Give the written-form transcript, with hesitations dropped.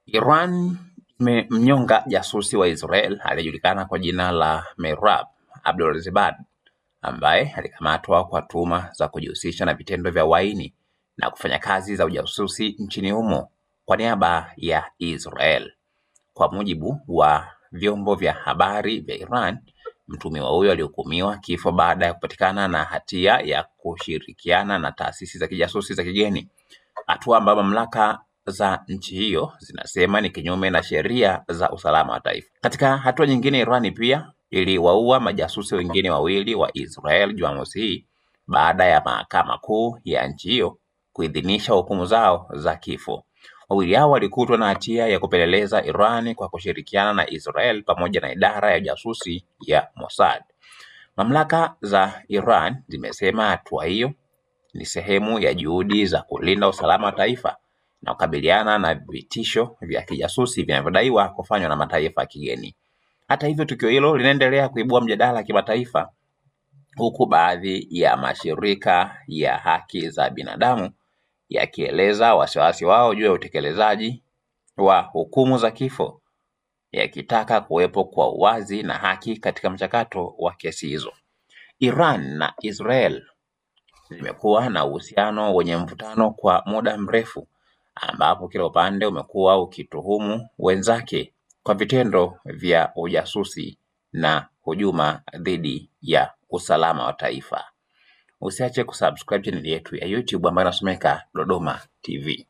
Iran imemnyonga jasusi wa Israel aliyejulikana kwa jina la Mehrab Abdulzebad ambaye alikamatwa kwa tuhuma za kujihusisha na vitendo vya uhaini na kufanya kazi za ujasusi nchini humo kwa niaba ya Israel. Kwa mujibu wa vyombo vya habari vya Iran, mtuhumiwa huyo alihukumiwa kifo baada ya kupatikana na hatia ya kushirikiana na taasisi za kijasusi za kigeni, hatua ambayo mamlaka za nchi hiyo zinasema ni kinyume na sheria za usalama wa taifa. Katika hatua nyingine, Iran pia iliwaua majasusi wengine wawili wa Israel Jumamosi hii baada ya mahakama kuu ya nchi hiyo kuidhinisha hukumu zao za kifo. Wawili hao walikutwa na hatia ya kupeleleza Iran kwa kushirikiana na Israel pamoja na idara ya jasusi ya Mossad. Mamlaka za Iran zimesema hatua hiyo ni sehemu ya juhudi za kulinda usalama wa taifa na kukabiliana na vitisho vya kijasusi vinavyodaiwa kufanywa na mataifa ya kigeni. Hata hivyo, tukio hilo linaendelea kuibua mjadala kimataifa, huku baadhi ya mashirika ya haki za binadamu yakieleza wasiwasi wao juu ya utekelezaji wa hukumu za kifo, yakitaka kuwepo kwa uwazi na haki katika mchakato wa kesi hizo. Iran na Israel zimekuwa na uhusiano wenye mvutano kwa muda mrefu, ambapo kila upande umekuwa ukituhumu wenzake kwa vitendo vya ujasusi na hujuma dhidi ya usalama wa taifa. Usiache kusubscribe channel yetu ya YouTube ambayo inasomeka Dodoma TV.